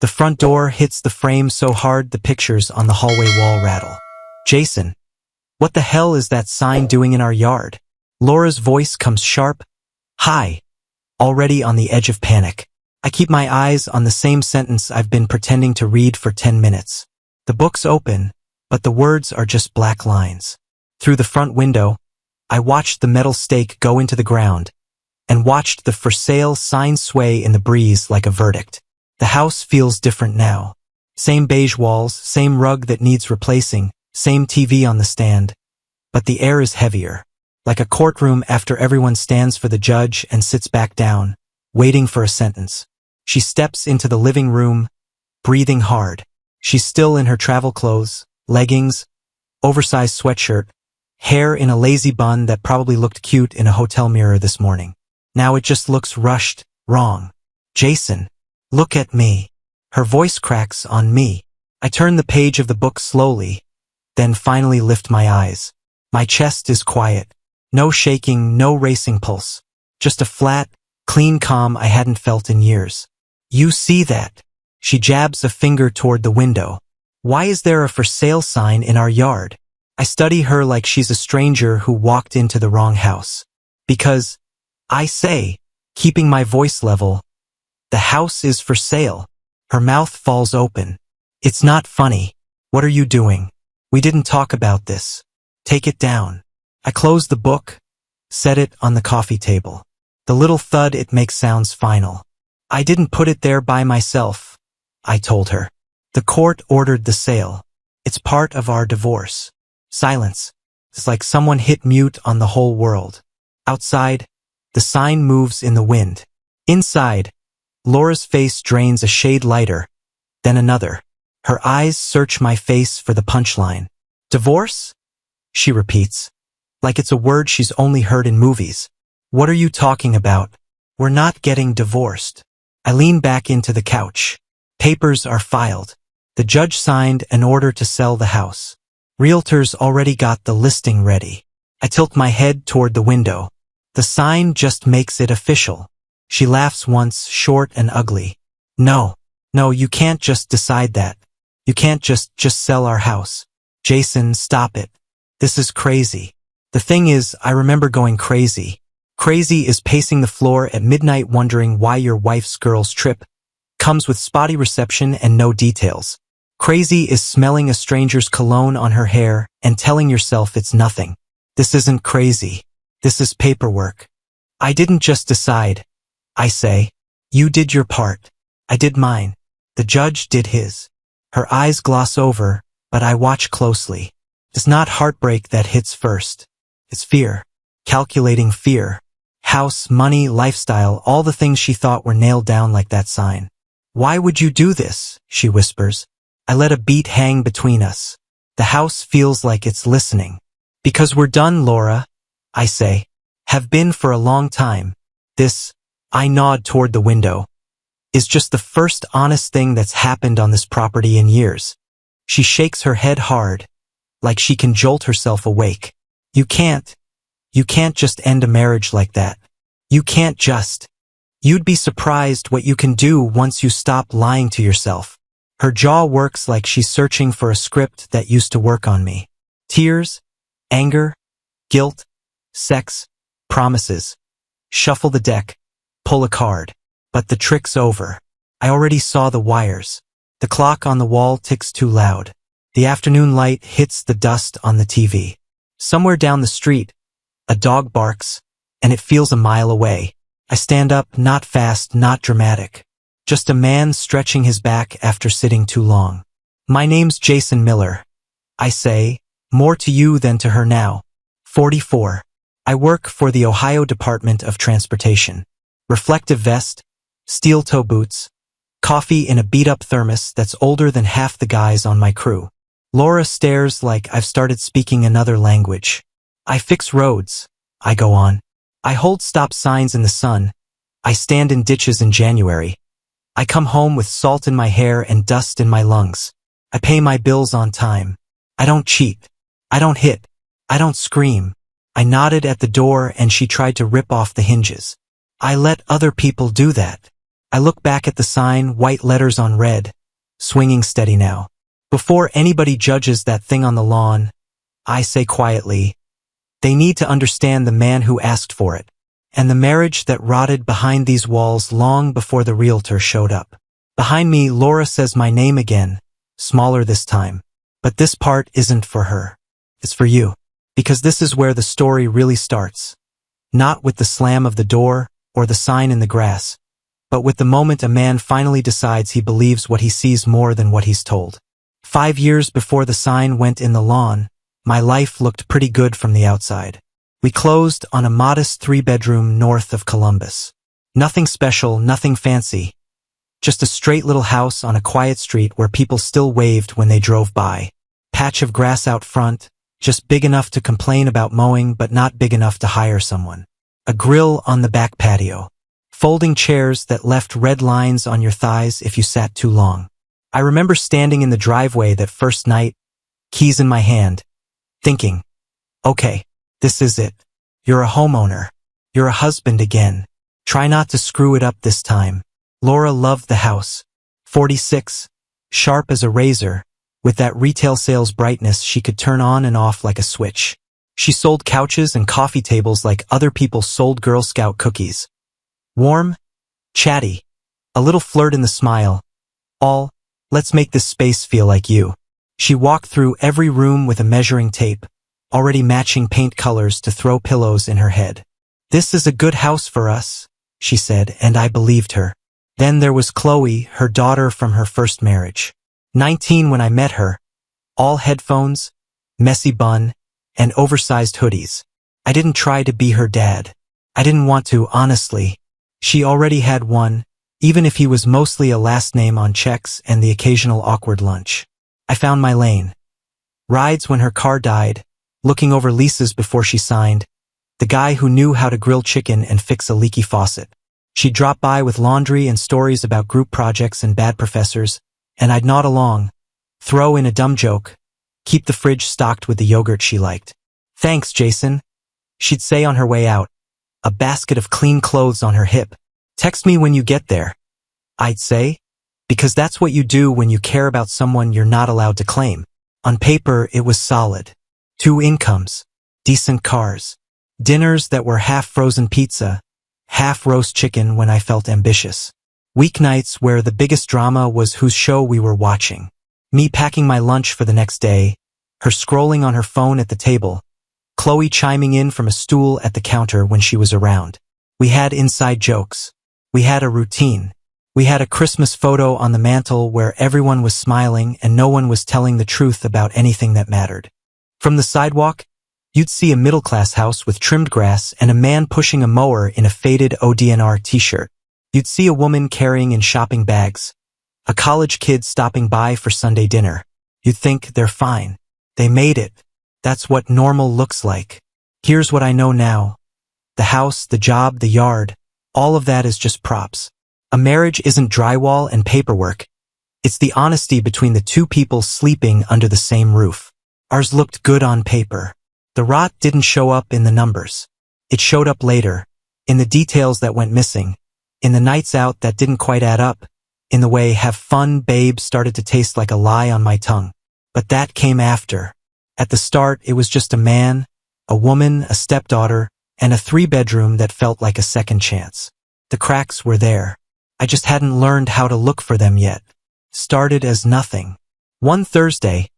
The front door hits the frame so hard the pictures on the hallway wall rattle. Jason, what the hell is that sign doing in our yard? Laura's voice comes sharp. Hi. Already on the edge of panic. I keep my eyes on the same sentence I've been pretending to read for 10 minutes. The book's open, but the words are just black lines. Through the front window, I watched the metal stake go into the ground and watched the for sale sign sway in the breeze like a verdict. The house feels different now. Same beige walls, same rug that needs replacing, same TV on the stand. But the air is heavier, like a courtroom after everyone stands for the judge and sits back down, waiting for a sentence. She steps into the living room, breathing hard. She's still in her travel clothes, leggings, oversized sweatshirt, hair in a lazy bun that probably looked cute in a hotel mirror this morning. Now it just looks rushed, wrong. Jason, look at me. Her voice cracks on me. I turn the page of the book slowly, then finally lift my eyes. My chest is quiet. No shaking, no racing pulse. Just a flat, clean calm I hadn't felt in years. You see that? She jabs a finger toward the window. Why is there a for sale sign in our yard? I study her like she's a stranger who walked into the wrong house. Because, I say, keeping my voice level, the house is for sale. Her mouth falls open. It's not funny. What are you doing? We didn't talk about this. Take it down. I close the book, set it on the coffee table. The little thud it makes sounds final. I didn't put it there by myself, I told her. The court ordered the sale. It's part of our divorce. Silence. It's like someone hit mute on the whole world. Outside, the sign moves in the wind. Inside, Laura's face drains a shade lighter, then another. Her eyes search my face for the punchline. Divorce? She repeats, like it's a word she's only heard in movies. What are you talking about? We're not getting divorced. I lean back into the couch. Papers are filed. The judge signed an order to sell the house. Realtors already got the listing ready. I tilt my head toward the window. The sign just makes it official. She laughs once, short and ugly. No, you can't just decide that. You can't just sell our house. Jason, stop it. This is crazy. The thing is, I remember going crazy. Crazy is pacing the floor at midnight wondering why your wife's girls' trip comes with spotty reception and no details. Crazy is smelling a stranger's cologne on her hair and telling yourself it's nothing. This isn't crazy. This is paperwork. I didn't just decide. I say, you did your part. I did mine. The judge did his. Her eyes gloss over, but I watch closely. It's not heartbreak that hits first. It's fear. Calculating fear. House, money, lifestyle, all the things she thought were nailed down like that sign. Why would you do this? She whispers. I let a beat hang between us. The house feels like it's listening. Because we're done, Laura, I say. Have been for a long time. This, I nod toward the window, is just the first honest thing that's happened on this property in years. She shakes her head hard, like she can jolt herself awake. You can't just end a marriage like that. You can't just. You'd be surprised what you can do once you stop lying to yourself. Her jaw works like she's searching for a script that used to work on me. Tears, anger, guilt, sex, promises. Shuffle the deck, pull a card. But the trick's over. I already saw the wires. The clock on the wall ticks too loud. The afternoon light hits the dust on the TV. Somewhere down the street, a dog barks, and it feels a mile away. I stand up, not fast, not dramatic. Just a man stretching his back after sitting too long. My name's Jason Miller. I say, more to you than to her now. 44. I work for the Ohio Department of Transportation. Reflective vest, steel toe boots, coffee in a beat-up thermos that's older than half the guys on my crew. Laura stares like I've started speaking another language. I fix roads, I go on. I hold stop signs in the sun. I stand in ditches in January. I come home with salt in my hair and dust in my lungs. I pay my bills on time. I don't cheat. I don't hit. I don't scream. I nodded at the door and she tried to rip off the hinges. I let other people do that. I look back at the sign, white letters on red, swinging steady now. Before anybody judges that thing on the lawn, I say quietly, they need to understand the man who asked for it, and the marriage that rotted behind these walls long before the realtor showed up. Behind me, Laura says my name again, smaller this time. But this part isn't for her. It's for you. Because this is where the story really starts. Not with the slam of the door or the sign in the grass, but with the moment a man finally decides he believes what he sees more than what he's told. 5 years before the sign went in the lawn, my life looked pretty good from the outside. We closed on a modest 3-bedroom north of Columbus. Nothing special, nothing fancy. Just a straight little house on a quiet street where people still waved when they drove by. Patch of grass out front, just big enough to complain about mowing but not big enough to hire someone. A grill on the back patio. Folding chairs that left red lines on your thighs if you sat too long. I remember standing in the driveway that first night, keys in my hand, thinking, okay, this is it. You're a homeowner. You're a husband again. Try not to screw it up this time. Laura loved the house. 46, sharp as a razor, with that retail sales brightness she could turn on and off like a switch. She sold couches and coffee tables like other people sold Girl Scout cookies. Warm, chatty, a little flirt in the smile. All, let's make this space feel like you. She walked through every room with a measuring tape, already matching paint colors to throw pillows in her head. This is a good house for us, she said, and I believed her. Then there was Chloe, her daughter from her first marriage. 19 when I met her. All headphones, messy bun, and oversized hoodies. I didn't try to be her dad. I didn't want to, honestly. She already had one, even if he was mostly a last name on checks and the occasional awkward lunch. I found my lane. Rides when her car died, looking over leases before she signed, the guy who knew how to grill chicken and fix a leaky faucet. She'd drop by with laundry and stories about group projects and bad professors, and I'd nod along, throw in a dumb joke, keep the fridge stocked with the yogurt she liked. Thanks, Jason, she'd say on her way out, a basket of clean clothes on her hip. Text me when you get there, I'd say, because that's what you do when you care about someone you're not allowed to claim. On paper, it was solid. 2 incomes, decent cars, dinners that were half frozen pizza, half roast chicken when I felt ambitious. Weeknights where the biggest drama was whose show we were watching. Me packing my lunch for the next day, her scrolling on her phone at the table, Chloe chiming in from a stool at the counter when she was around. We had inside jokes. We had a routine. We had a Christmas photo on the mantle where everyone was smiling and no one was telling the truth about anything that mattered. From the sidewalk, you'd see a middle-class house with trimmed grass and a man pushing a mower in a faded ODNR t-shirt. You'd see a woman carrying in shopping bags, a college kid stopping by for Sunday dinner. You'd think they're fine. They made it. That's what normal looks like. Here's what I know now. The house, the job, the yard, all of that is just props. A marriage isn't drywall and paperwork. It's the honesty between the two people sleeping under the same roof. Ours looked good on paper. The rot didn't show up in the numbers. It showed up later, in the details that went missing, in the nights out that didn't quite add up, in the way "have fun, babe" started to taste like a lie on my tongue. But that came after. At the start, it was just a man, a woman, a stepdaughter, and a 3-bedroom that felt like a second chance. The cracks were there. I just hadn't learned how to look for them yet. Started as nothing. One Thursday,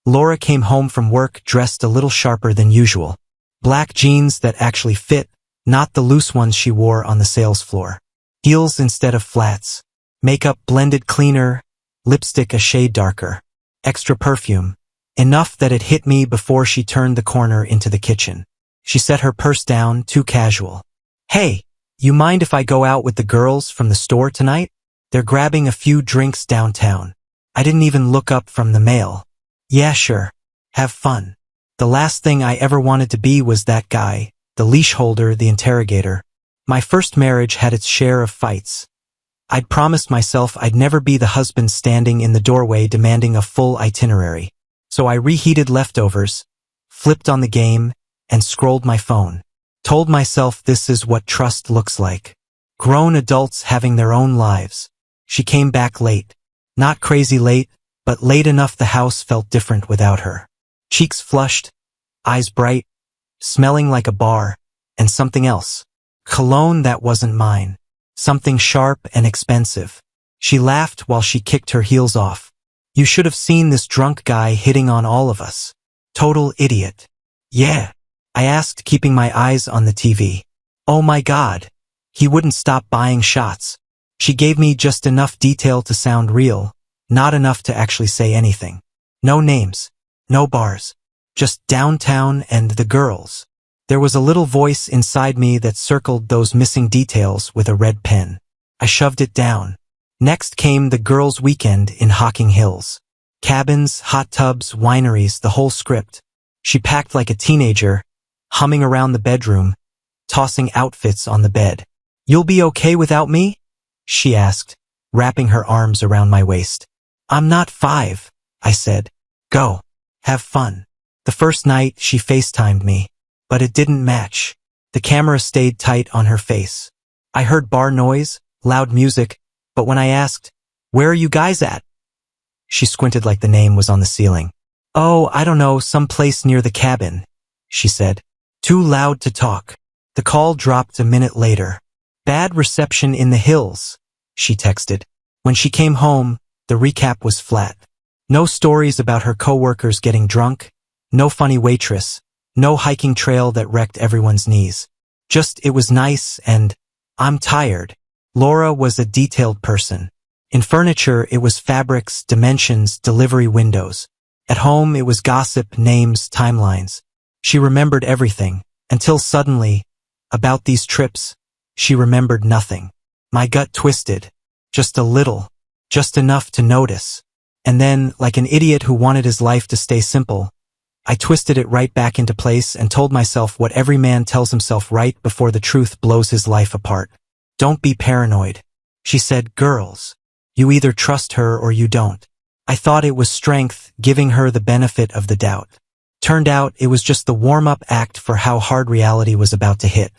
Laura came home from work dressed a little sharper than usual. Black jeans that actually fit, not the loose ones she wore on the sales floor. Heels instead of flats. Makeup blended cleaner, lipstick a shade darker. Extra perfume. Enough that it hit me before she turned the corner into the kitchen. She set her purse down, too casual. Hey, you mind if I go out with the girls from the store tonight? They're grabbing a few drinks downtown. I didn't even look up from the mail. Yeah, sure. Have fun. The last thing I ever wanted to be was that guy, the leash holder, the interrogator. My first marriage had its share of fights. I'd promised myself I'd never be the husband standing in the doorway demanding a full itinerary. So I reheated leftovers, flipped on the game, and scrolled my phone. Told myself this is what trust looks like. Grown adults having their own lives. She came back late. Not crazy late, but late enough the house felt different without her. Cheeks flushed, eyes bright, smelling like a bar, and something else. Cologne that wasn't mine. Something sharp and expensive. She laughed while she kicked her heels off. You should have seen this drunk guy hitting on all of us. Total idiot. Yeah, I asked, keeping my eyes on the TV. Oh my God. He wouldn't stop buying shots. She gave me just enough detail to sound real, not enough to actually say anything. No names, no bars, just downtown and the girls. There was a little voice inside me that circled those missing details with a red pen. I shoved it down. Next came the girls' weekend in Hocking Hills. Cabins, hot tubs, wineries, the whole script. She packed like a teenager, humming around the bedroom, tossing outfits on the bed. You'll be okay without me? She asked, wrapping her arms around my waist. I'm not 5, I said. Go. Have fun. The first night she FaceTimed me, but it didn't match. The camera stayed tight on her face. I heard bar noise, loud music, but when I asked, where are you guys at? She squinted like the name was on the ceiling. Oh, I don't know, someplace near the cabin, she said. Too loud to talk. The call dropped a minute later. Bad reception in the hills, she texted. When she came home, the recap was flat. No stories about her coworkers getting drunk, no funny waitress, no hiking trail that wrecked everyone's knees. Just it was nice and I'm tired. Laura was a detailed person. In furniture, it was fabrics, dimensions, delivery windows. At home, it was gossip, names, timelines. She remembered everything, until suddenly, about these trips, she remembered nothing. My gut twisted. Just a little. Just enough to notice. And then, like an idiot who wanted his life to stay simple, I twisted it right back into place and told myself what every man tells himself right before the truth blows his life apart. Don't be paranoid. She said, girls. You either trust her or you don't. I thought it was strength, giving her the benefit of the doubt. Turned out it was just the warm-up act for how hard reality was about to hit.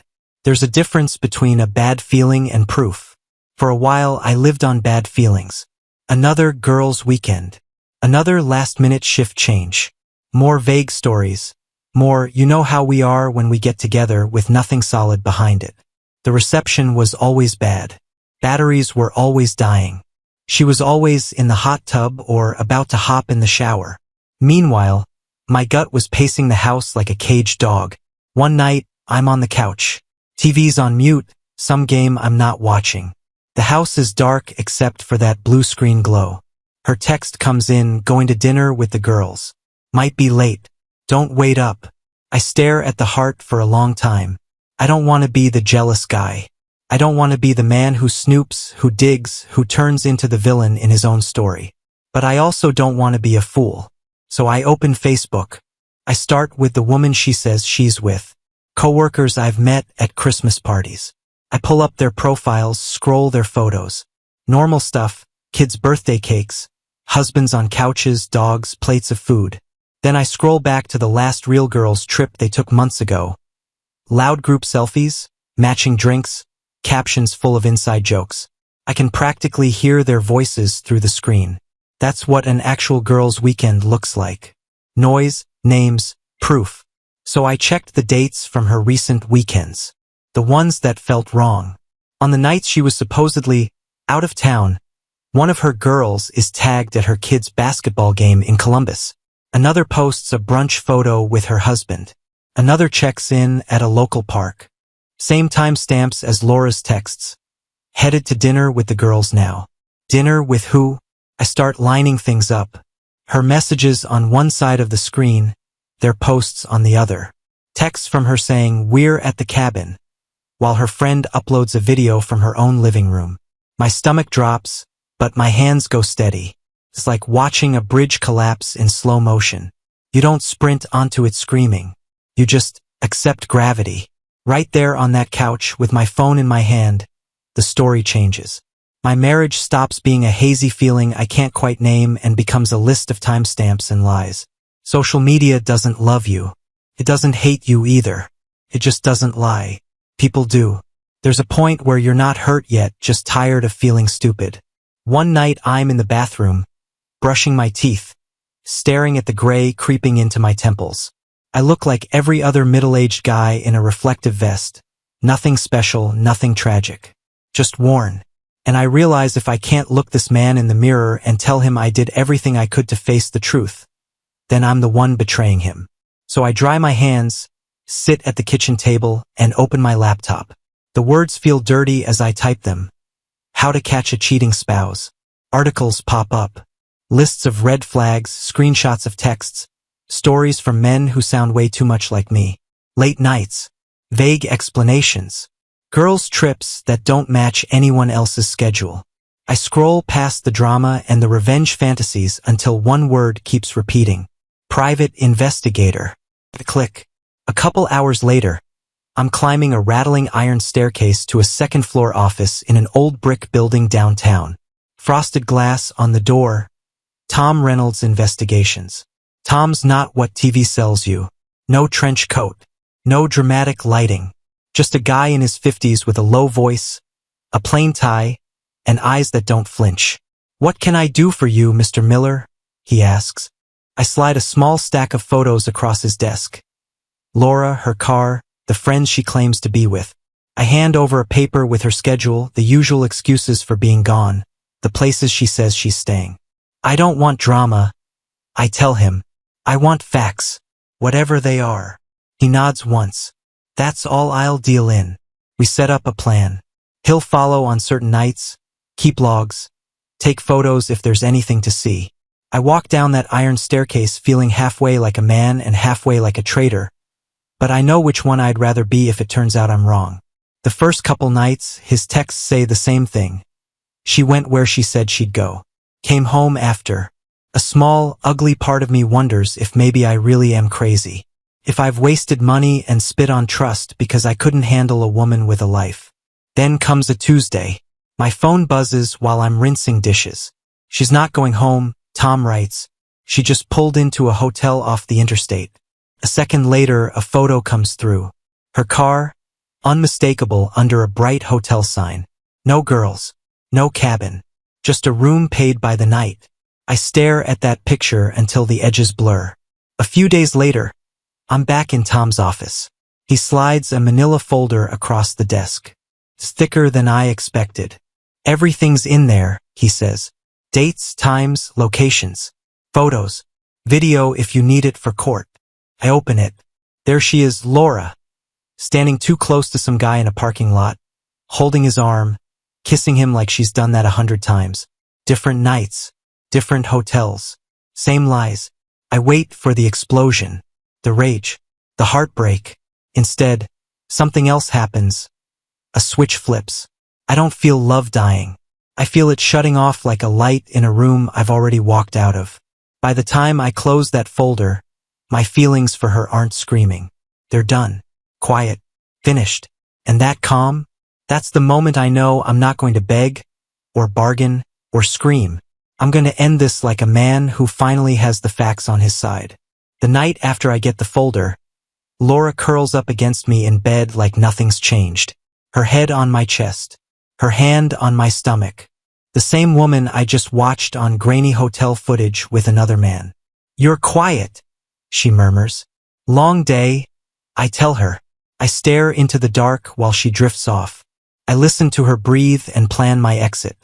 There's a difference between a bad feeling and proof. For a while, I lived on bad feelings. Another girls' weekend. Another last-minute shift change. More vague stories. More, you know how we are when we get together with nothing solid behind it. The reception was always bad. Batteries were always dying. She was always in the hot tub or about to hop in the shower. Meanwhile, my gut was pacing the house like a caged dog. One night, I'm on the couch. TV's on mute, some game I'm not watching. The house is dark except for that blue screen glow. Her text comes in, going to dinner with the girls. Might be late. Don't wait up. I stare at the heart for a long time. I don't want to be the jealous guy. I don't want to be the man who snoops, who digs, who turns into the villain in his own story. But I also don't want to be a fool. So I open Facebook. I start with the woman she says she's with. Coworkers I've met at Christmas parties. I pull up their profiles, scroll their photos. Normal stuff, kids' birthday cakes, husbands on couches, dogs, plates of food. Then I scroll back to the last real girls trip they took months ago. Loud group selfies, matching drinks, captions full of inside jokes. I can practically hear their voices through the screen. That's what an actual girls' weekend looks like. Noise, names, proof. So I checked the dates from her recent weekends. The ones that felt wrong. On the nights she was supposedly out of town, one of her girls is tagged at her kid's basketball game in Columbus. Another posts a brunch photo with her husband. Another checks in at a local park. Same timestamps as Laura's texts. Headed to dinner with the girls now. Dinner with who? I start lining things up. Her messages on one side of the screen, their posts on the other. Texts from her saying, we're at the cabin, while her friend uploads a video from her own living room. My stomach drops, but my hands go steady. It's like watching a bridge collapse in slow motion. You don't sprint onto it screaming. You just accept gravity. Right there on that couch with my phone in my hand, the story changes. My marriage stops being a hazy feeling I can't quite name and becomes a list of timestamps and lies. Social media doesn't love you. It doesn't hate you either. It just doesn't lie. People do. There's a point where you're not hurt yet, just tired of feeling stupid. One night I'm in the bathroom, brushing my teeth, staring at the gray creeping into my temples. I look like every other middle-aged guy in a reflective vest. Nothing special, nothing tragic. Just worn. And I realize if I can't look this man in the mirror and tell him I did everything I could to face the truth, then I'm the one betraying him. So I dry my hands, sit at the kitchen table, and open my laptop. The words feel dirty as I type them. How to catch a cheating spouse. Articles pop up. Lists of red flags, screenshots of texts, stories from men who sound way too much like me. Late nights. Vague explanations. Girls' trips that don't match anyone else's schedule. I scroll past the drama and the revenge fantasies until one word keeps repeating. Private investigator. Click. A couple hours later, I'm climbing a rattling iron staircase to a second-floor office in an old brick building downtown. Frosted glass on the door. Tom Reynolds Investigations. Tom's not what TV sells you. No trench coat. No dramatic lighting. Just a guy in his 50s with a low voice, a plain tie, and eyes that don't flinch. What can I do for you, Mr. Miller? He asks. I slide a small stack of photos across his desk. Laura, her car, the friends she claims to be with. I hand over a paper with her schedule, the usual excuses for being gone, the places she says she's staying. I don't want drama, I tell him. I want facts, whatever they are. He nods once. That's all I'll deal in. We set up a plan. He'll follow on certain nights, keep logs, take photos if there's anything to see. I walk down that iron staircase feeling halfway like a man and halfway like a traitor, but I know which one I'd rather be if it turns out I'm wrong. The first couple nights, his texts say the same thing. She went where she said she'd go. Came home after. A small, ugly part of me wonders if maybe I really am crazy. If I've wasted money and spit on trust because I couldn't handle a woman with a life. Then comes a Tuesday. My phone buzzes while I'm rinsing dishes. She's not going home, Tom writes. She just pulled into a hotel off the interstate. A second later, a photo comes through. Her car, unmistakable under a bright hotel sign. No girls, no cabin, just a room paid by the night. I stare at that picture until the edges blur. A few days later, I'm back in Tom's office. He slides a manila folder across the desk. It's thicker than I expected. Everything's in there, he says. Dates, times, locations, photos, video if you need it for court. I open it. There she is, Laura, standing too close to some guy in a parking lot, holding his arm, kissing him like she's done that 100 times. Different nights, different hotels, same lies. I wait for the explosion, the rage, the heartbreak. Instead, something else happens. A switch flips. I don't feel love dying. I feel it shutting off like a light in a room I've already walked out of. By the time I close that folder, my feelings for her aren't screaming. They're done. Quiet. Finished. And that calm? That's the moment I know I'm not going to beg, or bargain, or scream. I'm going to end this like a man who finally has the facts on his side. The night after I get the folder, Laura curls up against me in bed like nothing's changed. Her head on my chest. Her hand on my stomach. The same woman I just watched on grainy hotel footage with another man. You're quiet, she murmurs. Long day, I tell her. I stare into the dark while she drifts off. I listen to her breathe and plan my exit.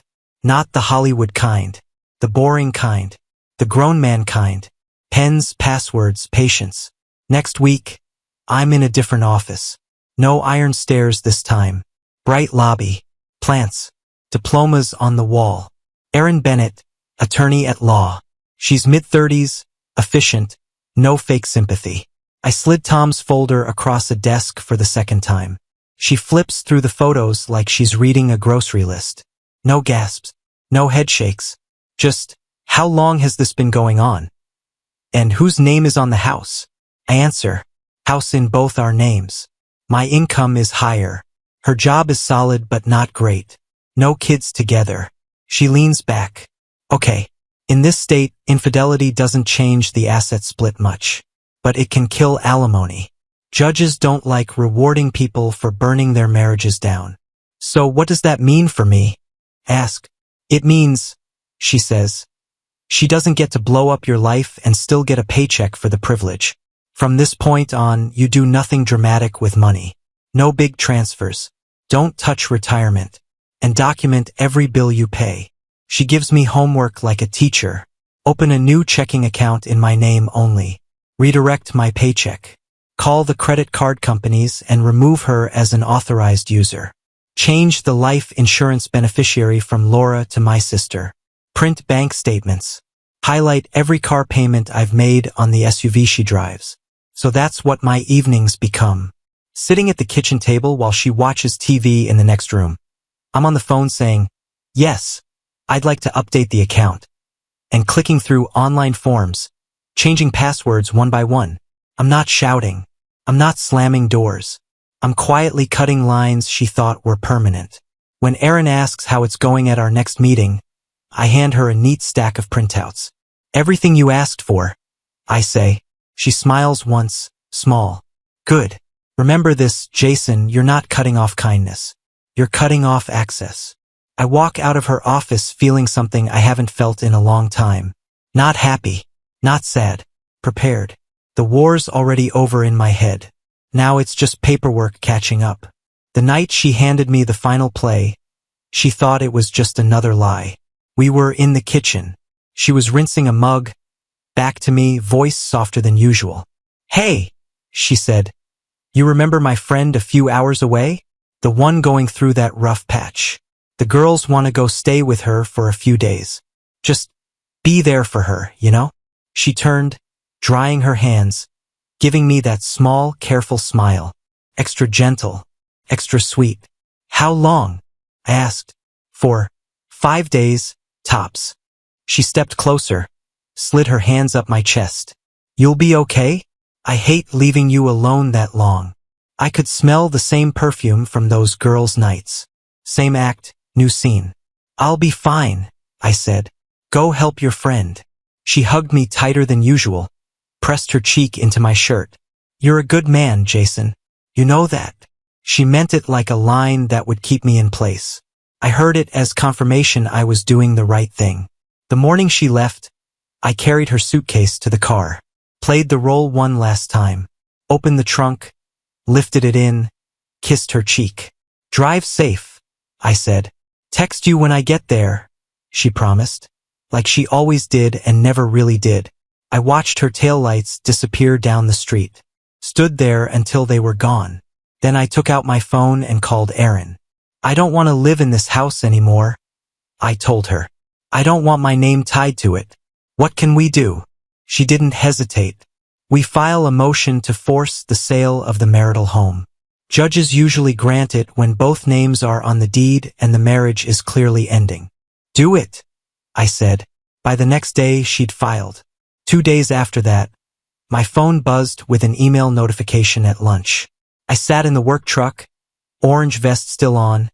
Not the Hollywood kind. The boring kind. The grown man kind. Pens, passwords, patience. Next week, I'm in a different office. No iron stairs this time. Bright lobby. Plants. Diplomas on the wall. Erin Bennett, attorney at law. She's mid-30s, efficient, no fake sympathy. I slid Tom's folder across a desk for the second time. She flips through the photos like she's reading a grocery list. No gasps, no head shakes. Just, how long has this been going on? And whose name is on the house? I answer, house in both our names. My income is higher. Her job is solid but not great. No kids together. She leans back. Okay, in this state, infidelity doesn't change the asset split much. But it can kill alimony. Judges don't like rewarding people for burning their marriages down. So what does that mean for me? Ask. It means, she says, she doesn't get to blow up your life and still get a paycheck for the privilege. From this point on, you do nothing dramatic with money. No big transfers. Don't touch retirement. And document every bill you pay. She gives me homework like a teacher. Open a new checking account in my name only. Redirect my paycheck. Call the credit card companies and remove her as an authorized user. Change the life insurance beneficiary from Laura to my sister. Print bank statements. Highlight every car payment I've made on the SUV she drives. So that's what my evenings become. Sitting at the kitchen table while she watches TV in the next room. I'm on the phone saying, yes, I'd like to update the account. And clicking through online forms, changing passwords one by one. I'm not shouting. I'm not slamming doors. I'm quietly cutting lines she thought were permanent. When Erin asks how it's going at our next meeting, I hand her a neat stack of printouts. Everything you asked for, I say. She smiles once, small. Good. Remember this, Jason, you're not cutting off kindness. You're cutting off access. I walk out of her office feeling something I haven't felt in a long time. Not happy. Not sad. Prepared. The war's already over in my head. Now it's just paperwork catching up. The night she handed me the final play, she thought it was just another lie. We were in the kitchen. She was rinsing a mug. Back to me, voice softer than usual. Hey, she said. You remember my friend a few hours away? The one going through that rough patch. The girls want to go stay with her for a few days. Just be there for her, you know? She turned, drying her hands, giving me that small, careful smile. Extra gentle, extra sweet. How long? I asked. For 5 days, tops. She stepped closer, slid her hands up my chest. You'll be okay? I hate leaving you alone that long. I could smell the same perfume from those girls' nights. Same act, new scene. I'll be fine, I said. Go help your friend. She hugged me tighter than usual, pressed her cheek into my shirt. You're a good man, Jason. You know that. She meant it like a line that would keep me in place. I heard it as confirmation I was doing the right thing. The morning she left, I carried her suitcase to the car, played the role one last time, opened the trunk, lifted it in, kissed her cheek. Drive safe, I said. Text you when I get there, she promised, like she always did and never really did. I watched her taillights disappear down the street, stood there until they were gone. Then I took out my phone and called Erin. I don't want to live in this house anymore, I told her. I don't want my name tied to it. What can we do? She didn't hesitate. We file a motion to force the sale of the marital home. Judges usually grant it when both names are on the deed and the marriage is clearly ending. Do it, I said. By the next day, she'd filed. 2 days after that, my phone buzzed with an email notification at lunch. I sat in the work truck, orange vest still on,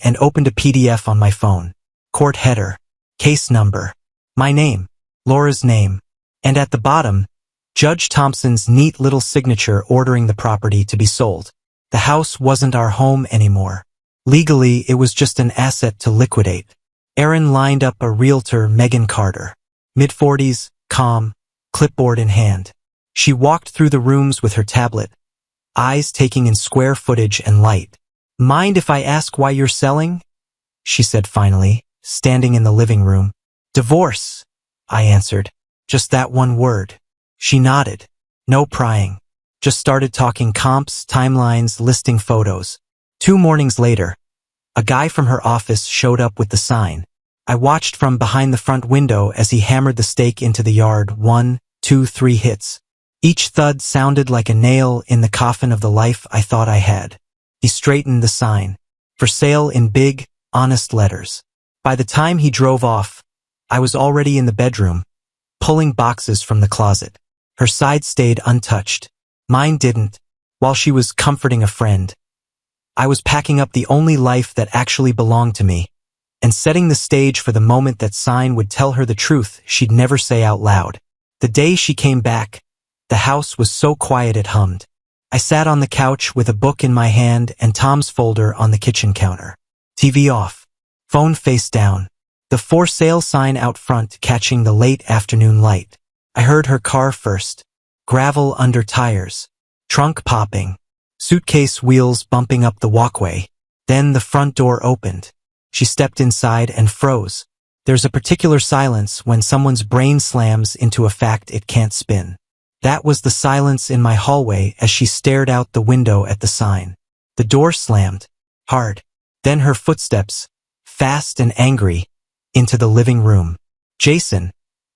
and opened a PDF on my phone. Court header. Case number. My name. Laura's name. And at the bottom, Judge Thompson's neat little signature ordering the property to be sold. The house wasn't our home anymore. Legally, it was just an asset to liquidate. Erin lined up a realtor, Megan Carter. Mid-40s, calm, clipboard in hand. She walked through the rooms with her tablet, eyes taking in square footage and light. Mind if I ask why you're selling? She said finally, standing in the living room. Divorce, I answered. Just that one word. She nodded. No prying. Just started talking comps, timelines, listing photos. 2 mornings later, a guy from her office showed up with the sign. I watched from behind the front window as he hammered the stake into the yard. 1, 2, 3 hits. Each thud sounded like a nail in the coffin of the life I thought I had. He straightened the sign. For sale in big, honest letters. By the time he drove off, I was already in the bedroom, pulling boxes from the closet. Her side stayed untouched. Mine didn't. While she was comforting a friend, I was packing up the only life that actually belonged to me, and setting the stage for the moment that sign would tell her the truth she'd never say out loud. The day she came back, the house was so quiet it hummed. I sat on the couch with a book in my hand and Tom's folder on the kitchen counter. TV off. Phone face down. The for sale sign out front catching the late afternoon light. I heard her car first. Gravel under tires. Trunk popping. Suitcase wheels bumping up the walkway. Then the front door opened. She stepped inside and froze. There's a particular silence when someone's brain slams into a fact it can't spin. That was the silence in my hallway as she stared out the window at the sign. The door slammed. Hard. Then her footsteps, fast and angry, into the living room. Jason,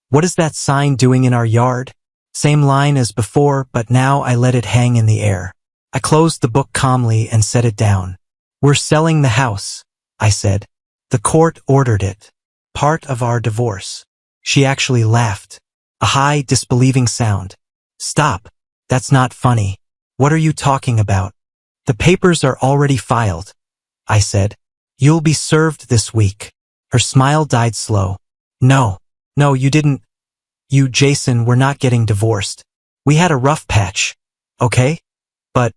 what is that sign doing in our yard? Same line as before, but now I let it hang in the air. I closed the book calmly and set it down. We're selling the house, I said. The court ordered it. Part of our divorce. She actually laughed. A high, disbelieving sound. Stop. That's not funny. What are you talking about? The papers are already filed, I said. You'll be served this week. Her smile died slow. No, you didn't. You, Jason, we're not getting divorced. We had a rough patch, okay? But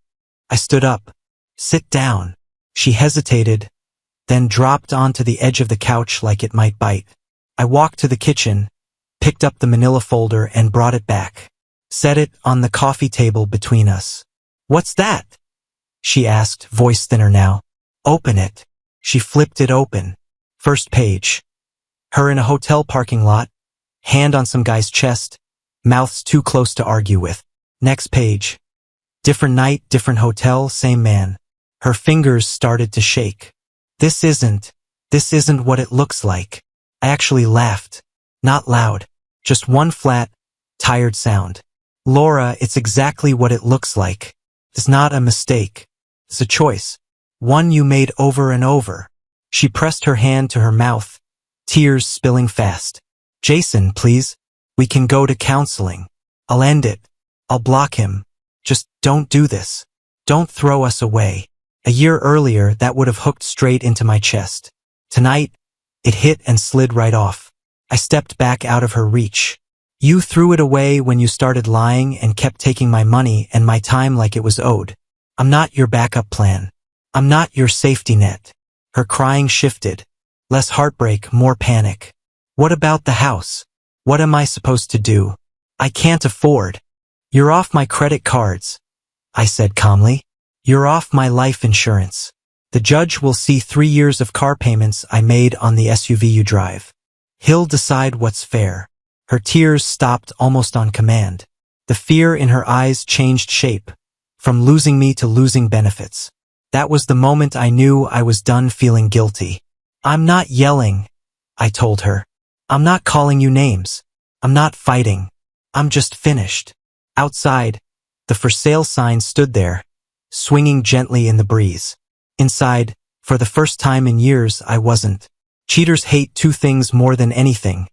I stood up. Sit down. She hesitated, then dropped onto the edge of the couch like it might bite. I walked to the kitchen, picked up the manila folder and brought it back. Set it on the coffee table between us. What's that? She asked, voice thinner now. Open it. She flipped it open. First page. Her in a hotel parking lot, hand on some guy's chest, mouths too close to argue with. Next page. Different night, different hotel, same man. Her fingers started to shake. This isn't what it looks like. I actually laughed. Not loud. Just one flat, tired sound. Laura, it's exactly what it looks like. It's not a mistake. It's a choice. One you made over and over. She pressed her hand to her mouth, tears spilling fast. Jason, please. We can go to counseling. I'll end it. I'll block him. Just don't do this. Don't throw us away. A year earlier, that would have hooked straight into my chest. Tonight, it hit and slid right off. I stepped back out of her reach. You threw it away when you started lying and kept taking my money and my time like it was owed. I'm not your backup plan. I'm not your safety net. Her crying shifted. Less heartbreak, more panic. What about the house? What am I supposed to do? I can't afford. You're off my credit cards, I said calmly. You're off my life insurance. The judge will see 3 years of car payments I made on the SUV you drive. He'll decide what's fair. Her tears stopped almost on command. The fear in her eyes changed shape, from losing me to losing benefits. That was the moment I knew I was done feeling guilty. I'm not yelling, I told her. I'm not calling you names. I'm not fighting. I'm just finished. Outside, the for sale sign stood there, swinging gently in the breeze. Inside, for the first time in years, I wasn't. Cheaters hate two things more than anything: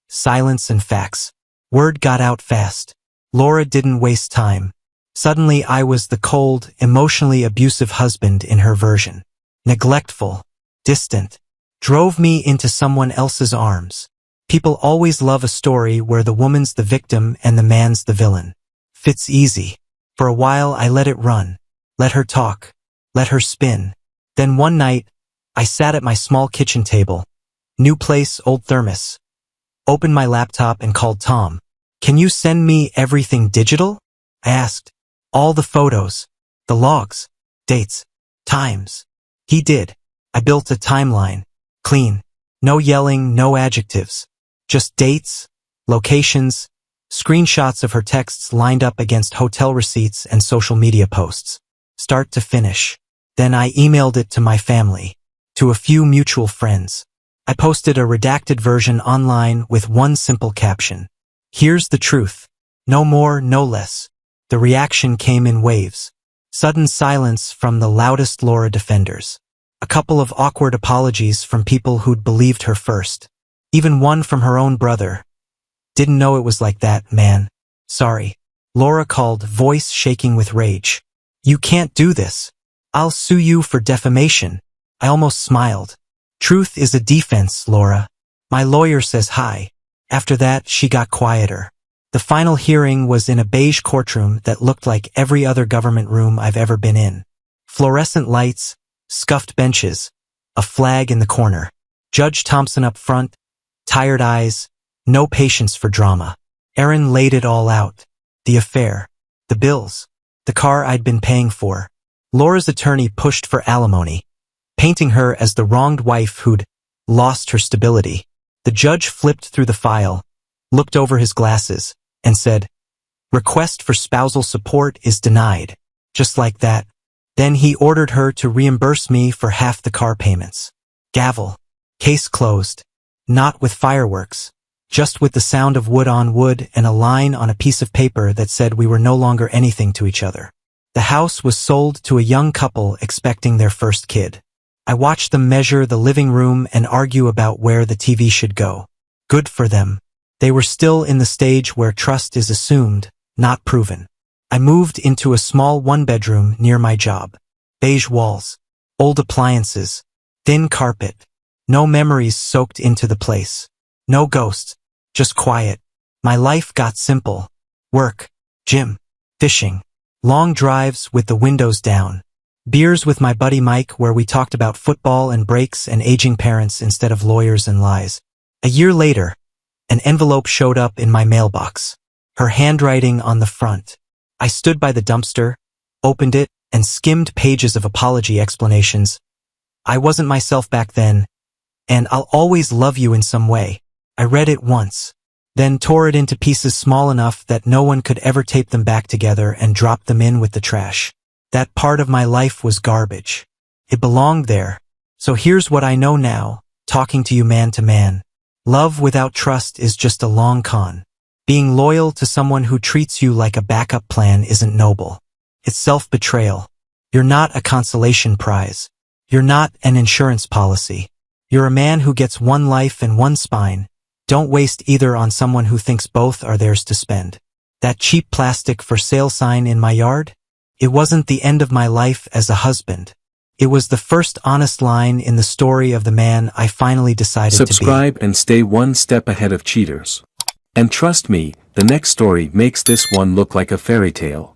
silence and facts. Word got out fast. Laura didn't waste time. Suddenly I was the cold, emotionally abusive husband in her version. Neglectful, distant, drove me into someone else's arms. People always love a story where the woman's the victim and the man's the villain. Fits easy. For a while I let it run. Let her talk. Let her spin. Then one night, I sat at my small kitchen table. New place, old thermos. Opened my laptop and called Tom. Can you send me everything digital? I asked. All the photos, the logs, dates, times. He did. I built a timeline. Clean. No yelling, no adjectives. Just dates, locations, screenshots of her texts lined up against hotel receipts and social media posts. Start to finish. Then I emailed it to my family, to a few mutual friends. I posted a redacted version online with one simple caption. Here's the truth. No more, no less. The reaction came in waves. Sudden silence from the loudest Laura defenders. A couple of awkward apologies from people who'd believed her first. Even one from her own brother. Didn't know it was like that, man. Sorry. Laura called, voice shaking with rage. You can't do this. I'll sue you for defamation. I almost smiled. Truth is a defense, Laura. My lawyer says hi. After that, she got quieter. The final hearing was in a beige courtroom that looked like every other government room I've ever been in. Fluorescent lights, scuffed benches, a flag in the corner. Judge Thompson up front, tired eyes, no patience for drama. Aaron laid it all out. The affair, the bills, the car I'd been paying for. Laura's attorney pushed for alimony, painting her as the wronged wife who'd lost her stability. The judge flipped through the file, looked over his glasses, and said, "Request for spousal support is denied." Just like that. Then he ordered her to reimburse me for half the car payments. Gavel. Case closed. Not with fireworks, just with the sound of wood on wood and a line on a piece of paper that said we were no longer anything to each other. The house was sold to a young couple expecting their first kid. I watched them measure the living room and argue about where the TV should go. Good for them. They were still in the stage where trust is assumed, not proven. I moved into a small one-bedroom near my job. Beige walls, old appliances, thin carpet. No memories soaked into the place. No ghosts, just quiet. My life got simple. Work, gym, fishing, long drives with the windows down. Beers with my buddy Mike where we talked about football and breaks and aging parents instead of lawyers and lies. A year later, an envelope showed up in my mailbox. Her handwriting on the front. I stood by the dumpster, opened it, and skimmed pages of apology explanations. I wasn't myself back then, and I'll always love you in some way. I read it once, then tore it into pieces small enough that no one could ever tape them back together and dropped them in with the trash. That part of my life was garbage. It belonged there. So here's what I know now, talking to you man to man. Love without trust is just a long con. Being loyal to someone who treats you like a backup plan isn't noble. It's self-betrayal. You're not a consolation prize. You're not an insurance policy. You're a man who gets one life and one spine. Don't waste either on someone who thinks both are theirs to spend. That cheap plastic for sale sign in my yard? It wasn't the end of my life as a husband. It was the first honest line in the story of the man I finally decided to be. Subscribe and stay one step ahead of cheaters. And trust me, the next story makes this one look like a fairy tale.